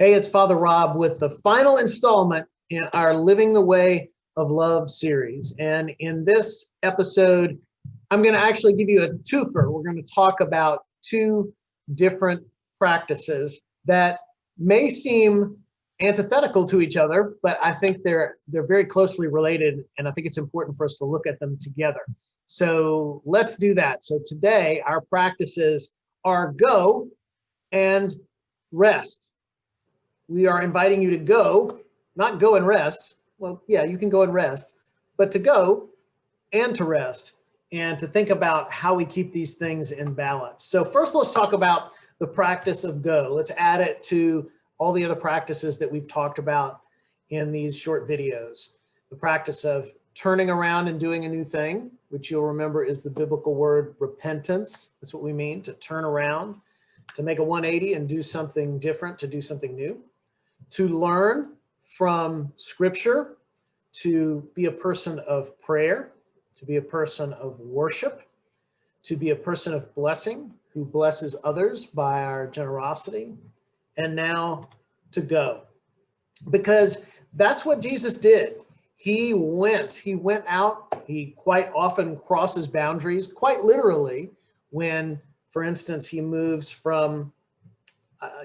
Hey, it's Father Rob with the final installment in our Living the Way of Love series. And in this episode, I'm going to actually give you a twofer. We're going to talk about two different practices that may seem antithetical to each other, but I think they're very closely related, and I think it's important for us to look at them together. So let's do that. So today, our practices are go and rest. We are inviting you to go, not go and rest. Well, yeah, you can go and rest, but to go and to rest and to think about how we keep these things in balance. So first, let's talk about the practice of go. Let's add it to all the other practices that we've talked about in these short videos. The practice of turning around and doing a new thing, which you'll remember is the biblical word repentance. That's what we mean, to turn around, to make a 180 and do something different, to do something new. To learn from Scripture, to be a person of prayer, to be a person of worship, to be a person of blessing who blesses others by our generosity, and now to go. Because that's what Jesus did. He went out. He quite often crosses boundaries, quite literally, when, for instance, he moves from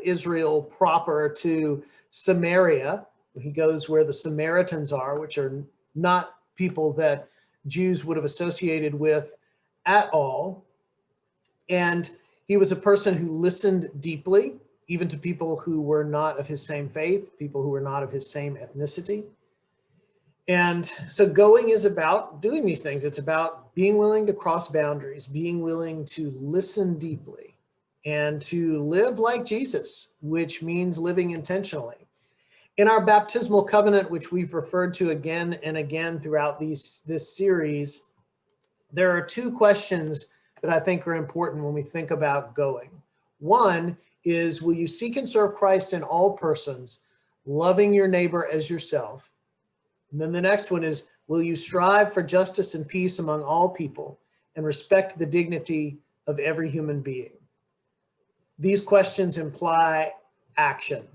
Israel proper to Samaria. He goes where the Samaritans are, which are not people that Jews would have associated with at all. And he was a person who listened deeply, even to people who were not of his same faith, people who were not of his same ethnicity. And so going is about doing these things. It's about being willing to cross boundaries, being willing to listen deeply, and to live like Jesus, which means living intentionally. In our baptismal covenant, which we've referred to again and again throughout this series, there are two questions that I think are important when we think about going. One is, will you seek and serve Christ in all persons, loving your neighbor as yourself? And then the next one is, will you strive for justice and peace among all people and respect the dignity of every human being? These questions imply action,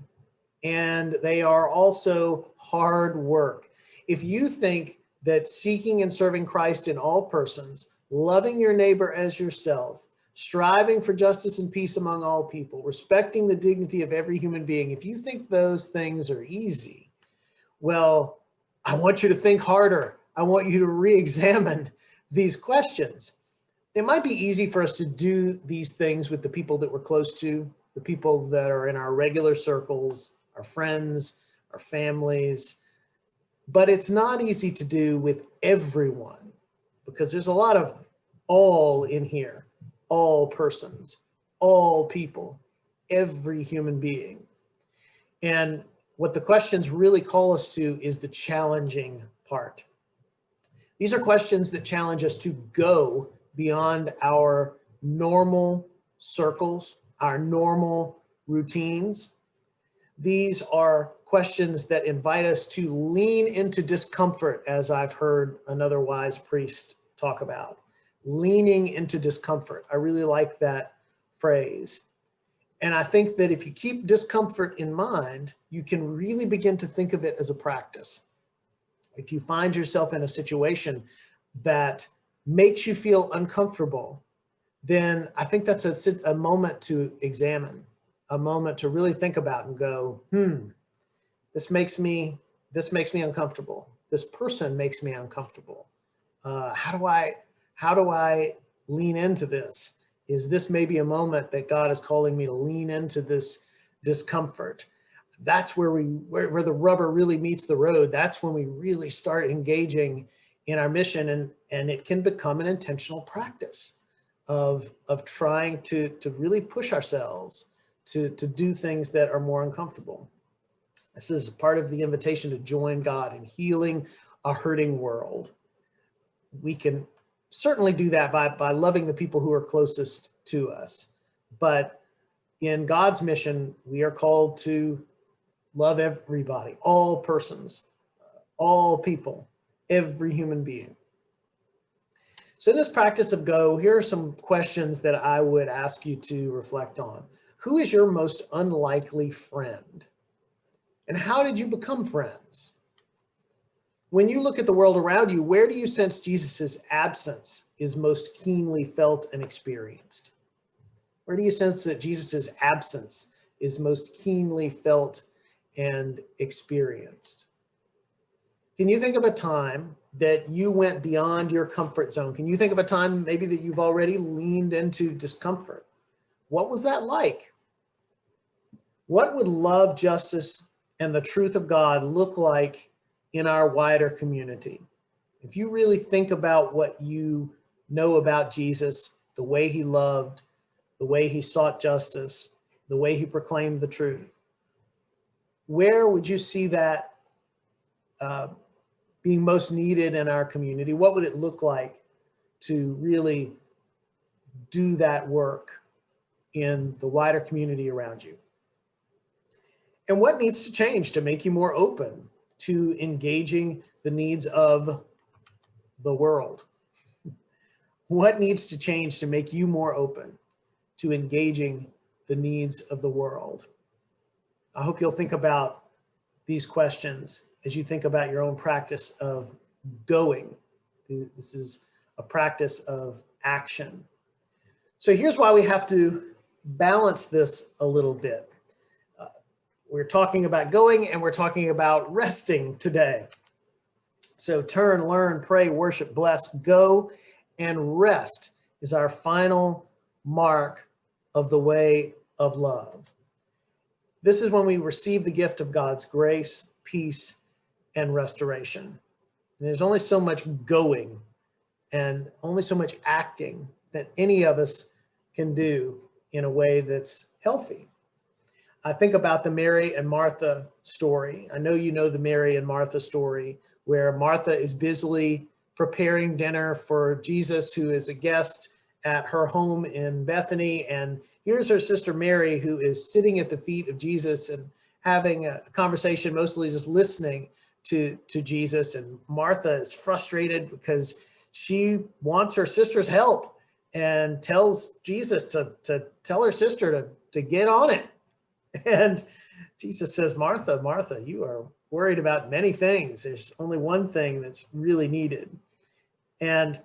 and they are also hard work. If you think that seeking and serving Christ in all persons, loving your neighbor as yourself, striving for justice and peace among all people, respecting the dignity of every human being, if you think those things are easy, well, I want you to think harder. I want you to re-examine these questions. It might be easy for us to do these things with the people that we're close to, the people that are in our regular circles, our friends, our families, but it's not easy to do with everyone, because there's a lot of all in here, all persons, all people, every human being. And what the questions really call us to is the challenging part. These are questions that challenge us to go beyond our normal circles, our normal routines. These are questions that invite us to lean into discomfort, as I've heard another wise priest talk about. Leaning into discomfort. I really like that phrase. And I think that if you keep discomfort in mind, you can really begin to think of it as a practice. If you find yourself in a situation that makes you feel uncomfortable, then I think that's a moment to examine, a moment to really think about and go, this makes me uncomfortable. This person makes me uncomfortable. How do I lean into this? Is this maybe a moment that God is calling me to lean into this discomfort? That's where the rubber really meets the road. That's when we really start engaging in our mission, and it can become an intentional practice of trying to really push ourselves to do things that are more uncomfortable. This is part of the invitation to join God in healing a hurting world. We can certainly do that by loving the people who are closest to us. But in God's mission, we are called to love everybody, all persons, all people, every human being. So in this practice of go, here are some questions that I would ask you to reflect on. Who is your most unlikely friend? And how did you become friends? When you look at the world around you, where do you sense Jesus's absence is most keenly felt and experienced? Where do you sense that Jesus's absence is most keenly felt and experienced? Can you think of a time that you went beyond your comfort zone? Can you think of a time maybe that you've already leaned into discomfort? What was that like? What would love, justice, and the truth of God look like in our wider community? If you really think about what you know about Jesus, the way he loved, the way he sought justice, the way he proclaimed the truth, where would you see that being most needed in our community? What would it look like to really do that work in the wider community around you? And what needs to change to make you more open to engaging the needs of the world? What needs to change to make you more open to engaging the needs of the world? I hope you'll think about these questions as you think about your own practice of going. This is a practice of action. So here's why we have to balance this a little bit. We're talking about going and we're talking about resting today. So turn, learn, pray, worship, bless, go, and rest is our final mark of the way of love. This is when we receive the gift of God's grace, peace, and restoration. And there's only so much going and only so much acting that any of us can do in a way that's healthy. I think about the Mary and Martha story. I know you know the Mary and Martha story, where Martha is busily preparing dinner for Jesus, who is a guest at her home in Bethany. And here's her sister Mary, who is sitting at the feet of Jesus and having a conversation, mostly just listening to Jesus. And Martha is frustrated because she wants her sister's help and tells Jesus to tell her sister to get on it. And Jesus says, Martha, Martha, you are worried about many things. There's only one thing that's really needed. And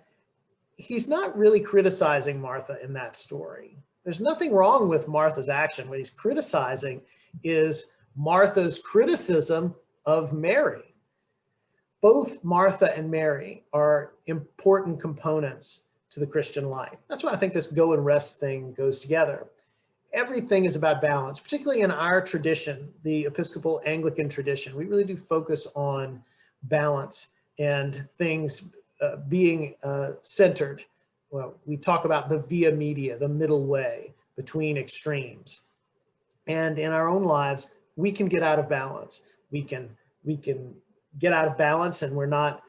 he's not really criticizing Martha in that story. There's nothing wrong with Martha's action. What he's criticizing is Martha's criticism of Mary. Both Martha and Mary are important components to the Christian life. That's why I think this go and rest thing goes together. Everything is about balance, particularly in our tradition, the Episcopal Anglican tradition. We really do focus on balance and things being centered. Well, we talk about the via media, the middle way between extremes. And in our own lives, we can get out of balance. We can get out of balance, and we're not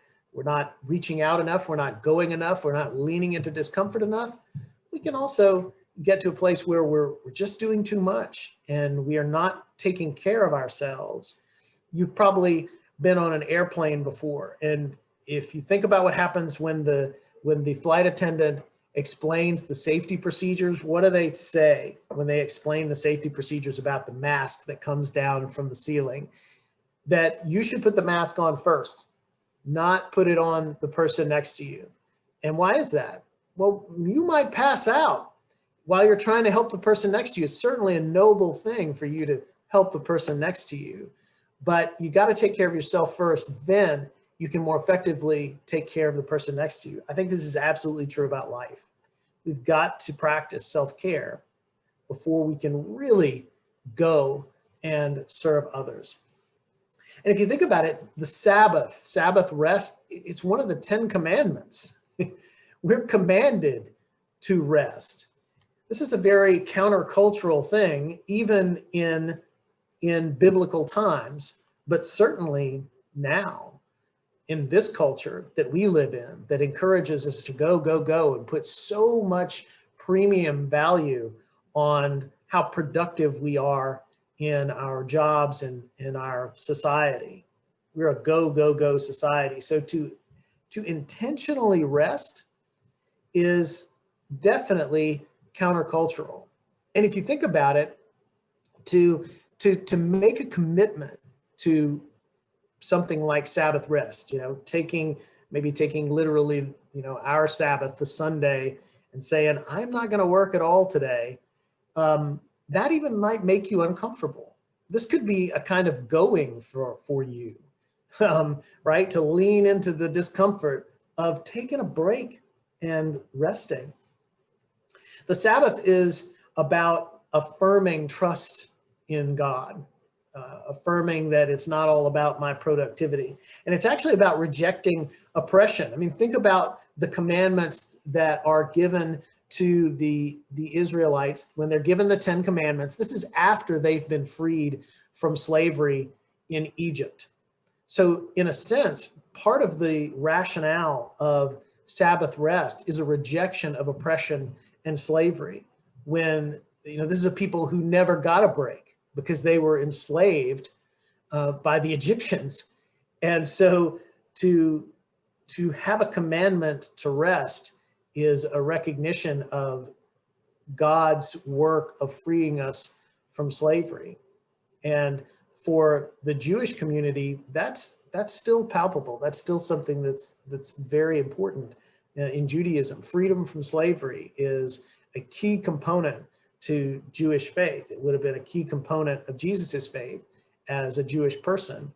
reaching out enough. We're not going enough. We're not leaning into discomfort enough. We can also get to a place where we're just doing too much and we are not taking care of ourselves. You've probably been on an airplane before, and if you think about what happens when the flight attendant explains the safety procedures, what do they say when they explain the safety procedures about the mask that comes down from the ceiling? That you should put the mask on first, not put it on the person next to you. And why is that? Well, you might pass out while you're trying to help the person next to you. It's certainly a noble thing for you to help the person next to you, but you got to take care of yourself first. Then you can more effectively take care of the person next to you. I think this is absolutely true about life. We've got to practice self-care before we can really go and serve others. And if you think about it, the Sabbath rest, it's one of the 10 commandments. We're commanded to rest. This is a very countercultural thing, even in biblical times, but certainly now in this culture that we live in, that encourages us to go, go, go, and put so much premium value on how productive we are in our jobs and in our society. We're a go, go, go society. So to intentionally rest is definitely countercultural. And if you think about it, to make a commitment to something like Sabbath rest, maybe taking literally, our Sabbath, the Sunday, and saying, I'm not going to work at all today. That even might make you uncomfortable. This could be a kind of going for you, right? To lean into the discomfort of taking a break and resting. The Sabbath is about affirming trust in God, affirming that it's not all about my productivity. And it's actually about rejecting oppression. I mean, think about the commandments that are given to the Israelites when they're given the 10 commandments. This is after they've been freed from slavery in Egypt. So in a sense, part of the rationale of Sabbath rest is a rejection of oppression and slavery. When, this is a people who never got a break because they were enslaved by the Egyptians. And so to have a commandment to rest is a recognition of God's work of freeing us from slavery. And for the Jewish community, that's still palpable. That's still something that's very important in Judaism. Freedom from slavery is a key component to Jewish faith. It would have been a key component of Jesus's faith as a Jewish person.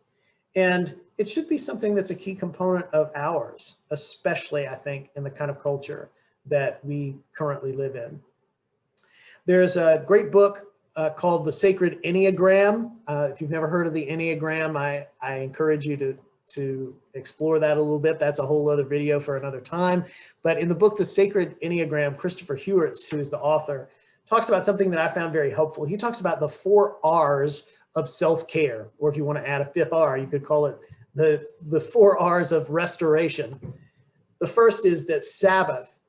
And it should be something that's a key component of ours, especially, I think, in the kind of culture that we currently live in. There's a great book called The Sacred Enneagram. If you've never heard of the Enneagram, I encourage you to explore that a little bit. That's a whole other video for another time. But in the book, The Sacred Enneagram, Christopher Hewitts, who is the author, talks about something that I found very helpful. He talks about the 4 R's of self-care, or if you want to add a 5th R, you could call it the 4 R's of restoration. The first is that Sabbath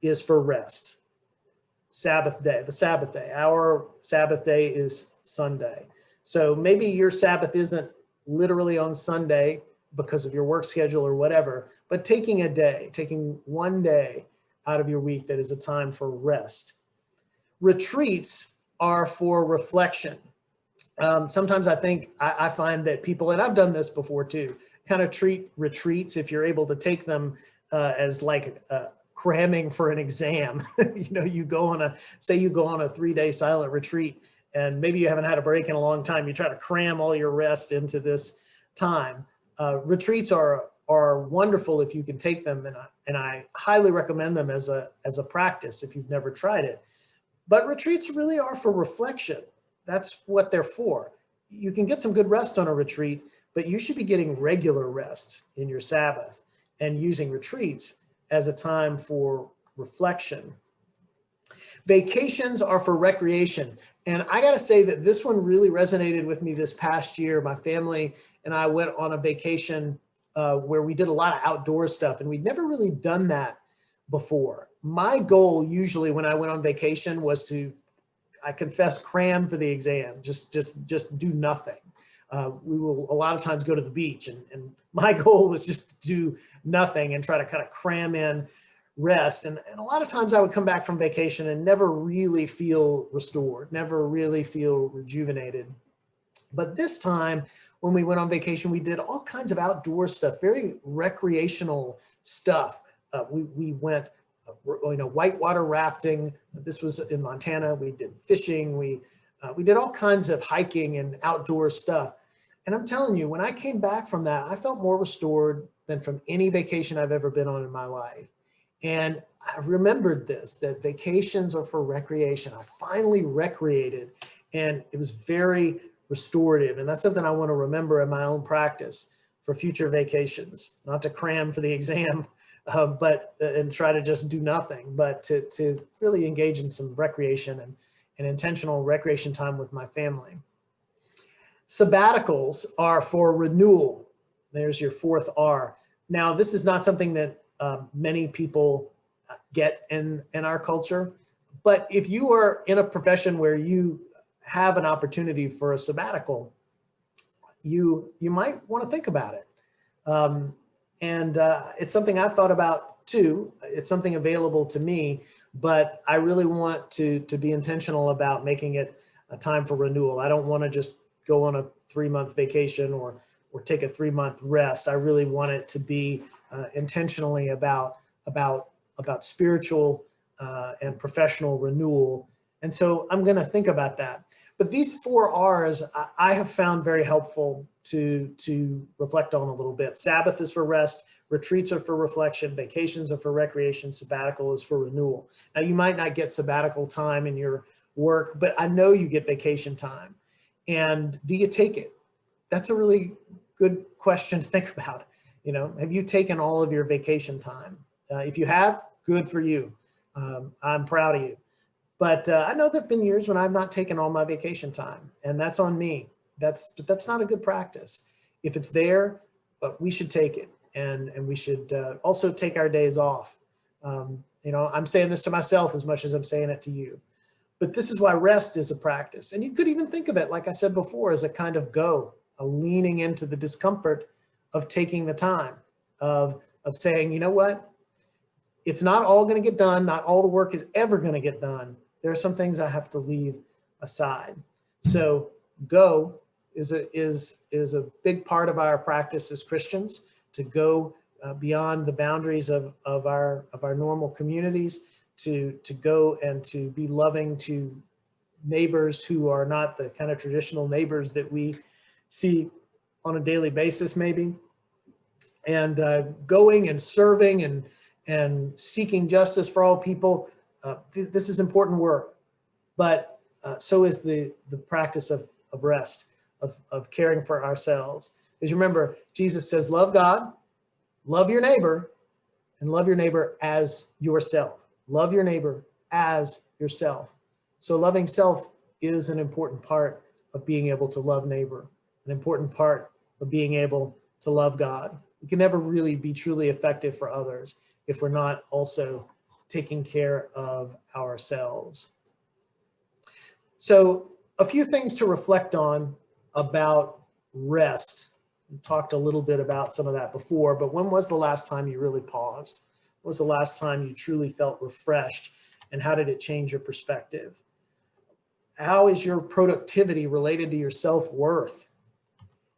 is for rest. Sabbath day, the Sabbath day. Our Sabbath day is Sunday. So maybe your Sabbath isn't literally on Sunday because of your work schedule or whatever, but taking one day out of your week that is a time for rest. Retreats are for reflection. Sometimes I find that people, and I've done this before too, kind of treat retreats, if you're able to take them as like cramming for an exam. You go on a 3-day silent retreat, and maybe you haven't had a break in a long time. You try to cram all your rest into this time. Retreats are wonderful if you can take them, and I highly recommend them as a practice if you've never tried it. But retreats really are for reflection. That's what they're for. You can get some good rest on a retreat, but you should be getting regular rest in your Sabbath and using retreats as a time for reflection. Vacations are for recreation. And I got to say that this one really resonated with me this past year. My family and I went on a vacation where we did a lot of outdoor stuff, and we'd never really done that before. My goal usually when I went on vacation was to, I confess, cram for the exam, just do nothing. We will a lot of times go to the beach, and my goal was just to do nothing and try to kind of cram in rest. And a lot of times I would come back from vacation and never really feel restored, never really feel rejuvenated. But this time when we went on vacation, we did all kinds of outdoor stuff, very recreational stuff. We went whitewater rafting. This was in Montana. We did fishing. We did all kinds of hiking and outdoor stuff. And I'm telling you, when I came back from that, I felt more restored than from any vacation I've ever been on in my life. And I remembered that vacations are for recreation. I finally recreated, and it was very restorative. And that's something I want to remember in my own practice for future vacations, not to cram for the exam, and try to just do nothing, but to really engage in some recreation and intentional recreation time with my family. Sabbaticals are for renewal. There's your 4th R. Now, this is not something that many people get in our culture, but if you are in a profession where you have an opportunity for a sabbatical, you might want to think about it. It's something I've thought about too. It's something available to me, but I really want to be intentional about making it a time for renewal. I don't want to just go on a 3-month vacation or take a 3-month rest. I really want it to be intentionally about spiritual and professional renewal. And so I'm going to think about that. But these 4 R's I have found very helpful to reflect on a little bit. Sabbath is for rest, retreats are for reflection, vacations are for recreation, sabbatical is for renewal. Now, you might not get sabbatical time in your work, but I know you get vacation time. And do you take it? That's a really good question to think about. You know, have you taken all of your vacation time? If you have, good for you. I'm proud of you. But I know there've been years when I've not taken all my vacation time, and that's on me. That's not a good practice. If it's there, we should take it, and we should also take our days off. You know, I'm saying this to myself as much as I'm saying it to you. But this is why rest is a practice. And you could even think of it, like I said before, as a kind of a leaning into the discomfort of taking the time, of saying, you know what? It's not all going to get done. Not all the work is ever going to get done. There are some things I have to leave aside. So go is a big part of our practice as Christians, to go beyond the boundaries of our normal communities, to go and to be loving to neighbors who are not the kind of traditional neighbors that we see on a daily basis, maybe, and going and serving and seeking justice for all people. This is important work, but so is the practice of rest, of caring for ourselves. Because remember, Jesus says, love God, love your neighbor, and love your neighbor as yourself. Love your neighbor as yourself. So loving self is an important part of being able to love neighbor, an important part of being able to love God. We can never really be truly effective for others if we're not also taking care of ourselves. So a few things to reflect on about rest. We talked a little bit about some of that before, but when was the last time you really paused? When was the last time you truly felt refreshed, and how did it change your perspective? How is your productivity related to your self-worth?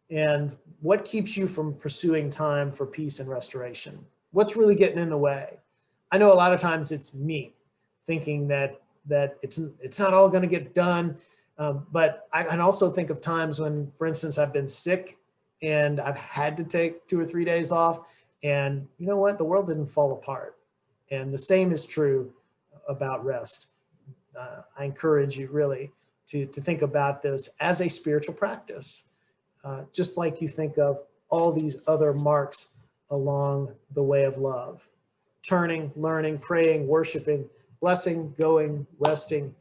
And what keeps you from pursuing time for peace and restoration? What's really getting in the way? I know a lot of times it's me thinking that it's not all going to get done. But I can also think of times when, for instance, I've been sick and I've had to take 2 or 3 days off. And you know what? The world didn't fall apart. And the same is true about rest. I encourage you really to think about this as a spiritual practice, just like you think of all these other marks along the way of love. Turning, learning, praying, worshiping, blessing, going, resting.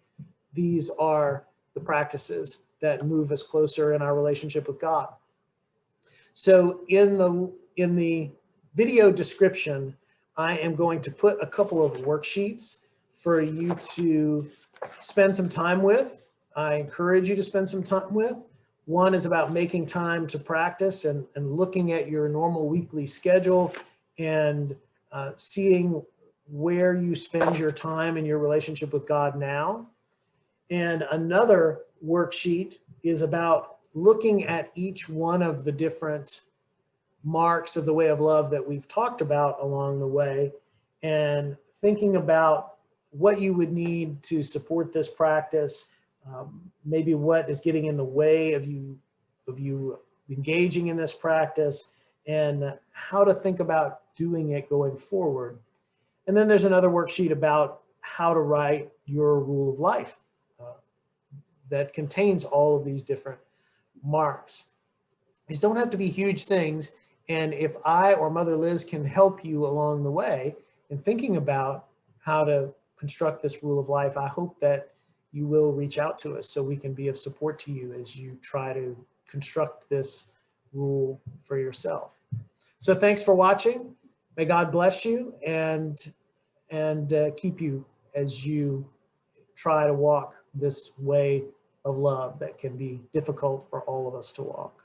These are the practices that move us closer in our relationship with God. So in the video description, I am going to put a couple of worksheets for you to spend some time with. I encourage you to spend some time with. One is about making time to practice and looking at your normal weekly schedule and seeing where you spend your time in your relationship with God now. And another worksheet is about looking at each one of the different marks of the way of love that we've talked about along the way, and thinking about what you would need to support this practice, maybe what is getting in the way of you engaging in this practice, and how to think about doing it going forward. And then there's another worksheet about how to write your rule of life that contains all of these different marks. These don't have to be huge things. And if I or Mother Liz can help you along the way in thinking about how to construct this rule of life, I hope that you will reach out to us so we can be of support to you as you try to construct this rule for yourself. So thanks for watching. May God bless you and keep you as you try to walk this way of love that can be difficult for all of us to walk.